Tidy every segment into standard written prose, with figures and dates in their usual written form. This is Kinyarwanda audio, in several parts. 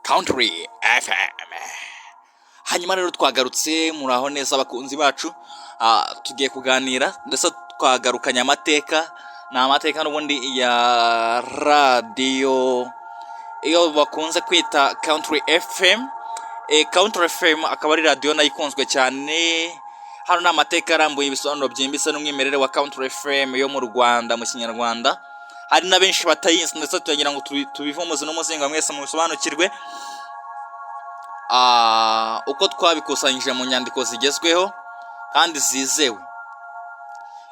Country FM. Hanyuma rero twagarutse muraho neza abakunzi bacu, tugiye kuganira ndetse twagarukanya amateka n'amateka n'ubundi ya radiyo iyo bakunze kwita Country FM. Country FM akaba ari radiyo nayo ikunzwe cyane. Hano ni amateka arambuye ibisobanuro byimbitse n'umwimerere wa Country FM yo mu Rwanda mu Kinyarwanda. Hari na benshi batayizi ndetse tugira ngo tubivumuze n'umuzinga mwese mu bisobanukirwe uko twabikusanyije mu nyandiko zigezweho kandi zizewe.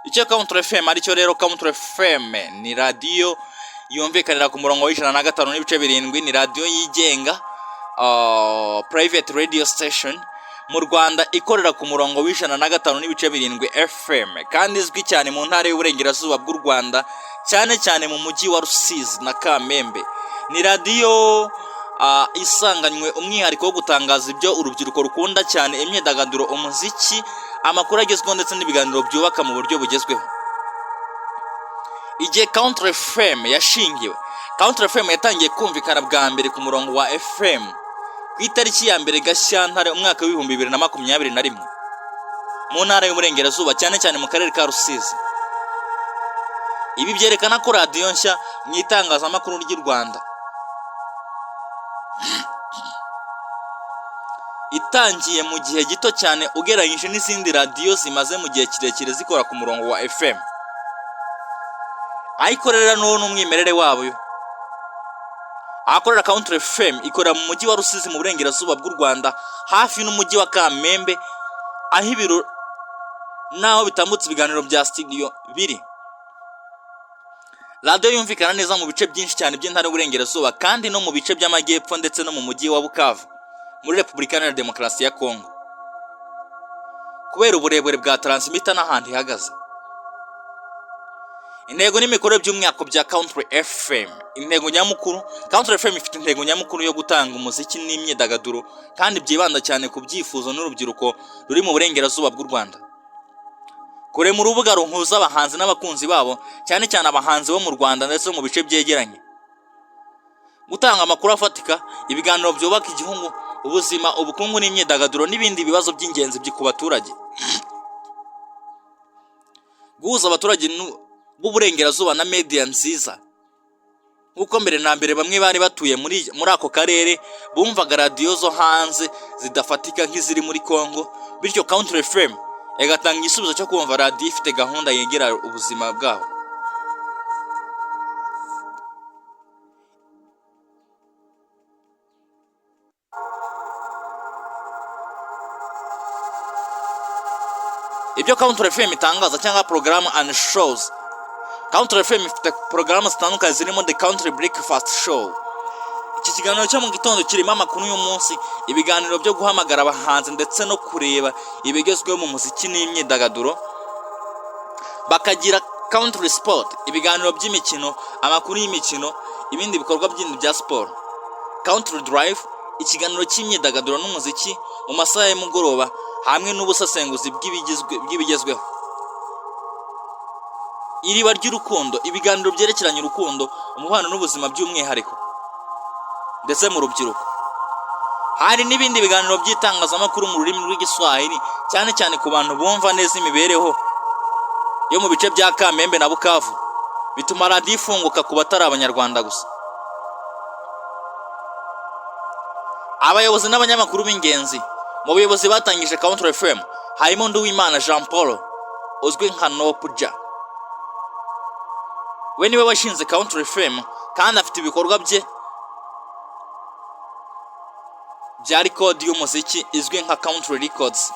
Icyo Country FM ari cyo rero, Country FM ni radiyo yumvikanira ku murongo w'105.7, ni radiyo yigenga, private radio station mu Rwanda ikorera ku murongo w'105.7 FM kandi izwi cyane mu ntara y'uburengerazuba bw'u Rwanda, cyane cyane mu mujyi wa Rusizi na Kamembe. Ni radiyo isanganywe umwihariko wo gutangaza ibyo urubyiruko rukunda cyane: imyidagaduro, umuziki, amakuru agezweho ndetse n'ibiganiro byubaka mu buryo bugezweho. Igihe Country FM yashingiwe, Country FM yatangiye kumvikana bwa mbere ku murongo wa FM ku itariki ya mbere Gashyantare umwaka w'2021 mu ntara y'uburengerazuba, cyane cyane mu karere ka Rusizi. Ibi byerekana ko radiyo nshya mu itangazamakuru ry'u Rwanda itangiye mu gihe gito cyane ugereranyije n'izindi radiyo zimaze mu gihe kirekire zikora ku murongo wa FM. Ayikorera n'umwimerere wabo. Akorera Country FM ikorera mu mujyi wa Rusizi mu burengerazuba bw'u Rwanda, hafi n'umujyi wa Kamembe, aho ibiro naho bitambutse ibiganiro bya studio biri. Radiyo yumvikana neza mu bice byinshi cyane by'intara y'uburengerazuba kandi no mu bice by'amajyepfo ndetse no mu mujyi wa Bukavu muri Repubulika Iharanira Demokarasi ya Kongo, kubera uburebure bwa transmitter n'ahandi ihagaze. Intego n'imikorere by'umwihariko bya Country FM. Intego nyamukuru, Country FM ifite intego nyamukuru yo gutanga umuziki n'imyidagaduro kandi byibanda cyane ku byifuzo n'urubyiruko ruri mu burengerazuba bw'u Rwanda. Kure mu rubuga ruhuza abahanzi n'abakunzi babo, cyane cyane abahanzi bo mu Rwanda ndetse mu bice byegeranye. Gutanga amakuru afatika, ibiganiro byubaka igihugu, ubuzima, ubukungu n'imyidagaduro n'ibindi bibazo by'ingenzi ku baturage. Guhuza abaturage b'uburengerazuba na media nziza. Nkuko mbere na mbere bamwe bari batuye muri ako karere bumvaga radiyo zo hanze zidafatika nk'iziri muri Kongo, bityo Country FM igatanga igisubizo cyo kumva radiyo ifite gahunda yegera ubuzima bwabo. Ibyo Country FM itangaza cyangwa program and shows. Country FM ifite porogaramu zitandukanye zirimo The Country Breakfast Show. Iki kiganiro cyo mu gitondo kirimo amakuru y'umunsi, ibiganiro byo guhamagara abahanzi ndetse no kureba ibigezweho mu muziki n'imyidagaduro. Bakagira Country Sport, ibiganiro by'imikino, amakuru y'imikino, ibindi bikorwa by'indi bya sport. Country Drive, ikiganiro cy'imyidagaduro n'umuziki mu masaha y'umugoroba hamwe n'ubusesenguzi bw'ibigezweho. Iriba ry'urukundo, ibiganiro byerekeranye urukundo, umubano n'ubuzima by'umwihariko ndetse mu rubyiruko. Hari n'ibindi biganiro by'itangazamakuru mu rurimi rw'igiswahili, cyane cyane ku bantu bumva neza imibereho yo mu bice bya Kamembe na Bukavu, bituma radiyo ifunguka ku batari abanyarwanda gusa. Abayobozi n'abanyamakuru b'ingenzi mu bayobozi batangije Country FM harimo Nduwimana Jean Paul uzwi nka Nopuja. We niwe washinze Country FM kandi afite ibikorwa bye bya record y'umuziki izwi nka Country Records.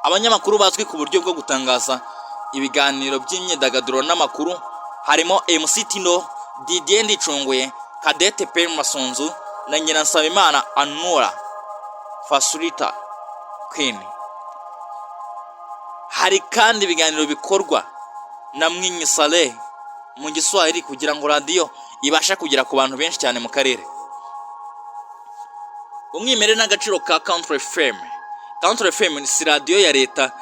Abanyamakuru bazwi ku buryo bwo gutangaza ibiganiro by'imyidagaduro n'amakuru harimo MC Tino, Didier Ndicunguye, Kadete P Masunzu na Nyiransabimana Anura Fasulita Queen. Hari kandi ibiganiro bikorwa na Mwinyi Saleh mu giswahili kugira ngo radiyo ibasha kugera ku bantu benshi cyane mu karere. Umwimerere n'agaciro ka Country FM. Country FM si radiyo ya leta,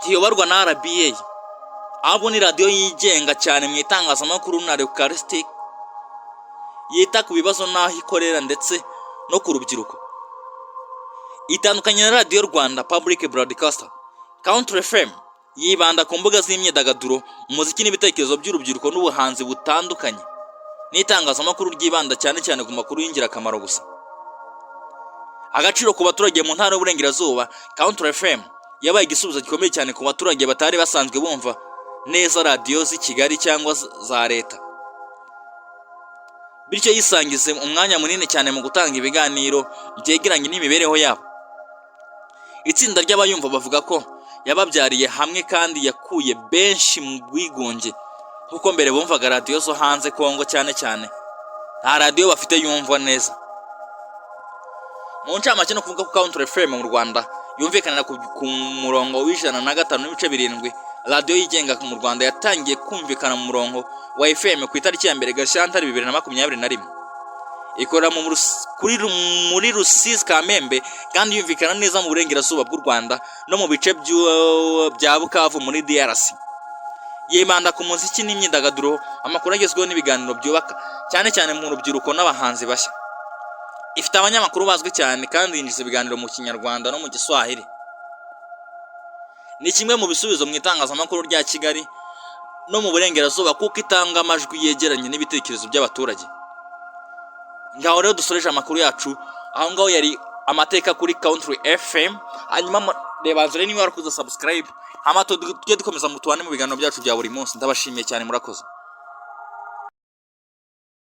ntiyoborwa na RBA, ahubwo ni radiyo yigenga cyane mu itangazamakuru na Eucharistic yita ku bibazo n'aho ikorera ndetse no ku rubyiruko. Itandukanye na Radiyo Rwanda Public Broadcaster, Country FM yibanda ku mbuga z'imyidagaduro, umuziki n'ibitekerezo by'urubyiruko n'ubuhanzi butandukanye, n'itangazamakuru ryibanda cyane cyane ku makuru y'ingirakamaro gusa. Agaciro ku baturage mu ntara y'Uburengerazuba, Country FM yabaye igisubizo gikomeye cyane ku baturage batari basanzwe bumva neza radiyo z'i Kigali cyangwa za leta, bityo yisangize umwanya munini cyane mu gutanga ibiganiro byegeranye n'imibereho yabo. Itsinda ry'abayumva bavuga ko yababyariye hamwe kandi yakuye benshi mu bwigunge, kuko mbere bumvaga radiyo zo hanze Kongo cyane cyane nta radiyo bafite yumva neza. Mu ncamake no kuvuga ko Country FM mu Rwanda yumvikanira ku murongo w'105.7, radiyo yigenga mu Rwanda yatangiye kumvikana mu murongo wa FM ku itariki ya 1 Gashyantare 2021. Ikorera muri Rusizi-Kamembe kandi yumvikana neza mu burengerazuba bw'u Rwanda no mu bice bya Bukavu muri DRC. Yibanda ku muziki n'imyidagaduro, amakuru agezweho n'ibiganiro byubaka cyane cyane mu rubyiruko n'abahanzi bashya. Ifite abanyamakuru bazwi cyane kandi yinjiza ibiganiro mu Kinyarwanda no mu Giswahili. Ni kimwe mu bisubizo mu itangazamakuru rya Kigali no mu burengerazuba kuko itanga amajwi yegeranye n'ibitekerezo by'abaturage. Ngaho rero dusoreje amakuru yacu aho ngaho yari amateka kuri Country FM. Hanyuma reba niba warakoze subscribe, hama tujye dukomeza mu tubane mu biganiro byacu bya buri munsi. Ndabashimiye cyane, murakoze.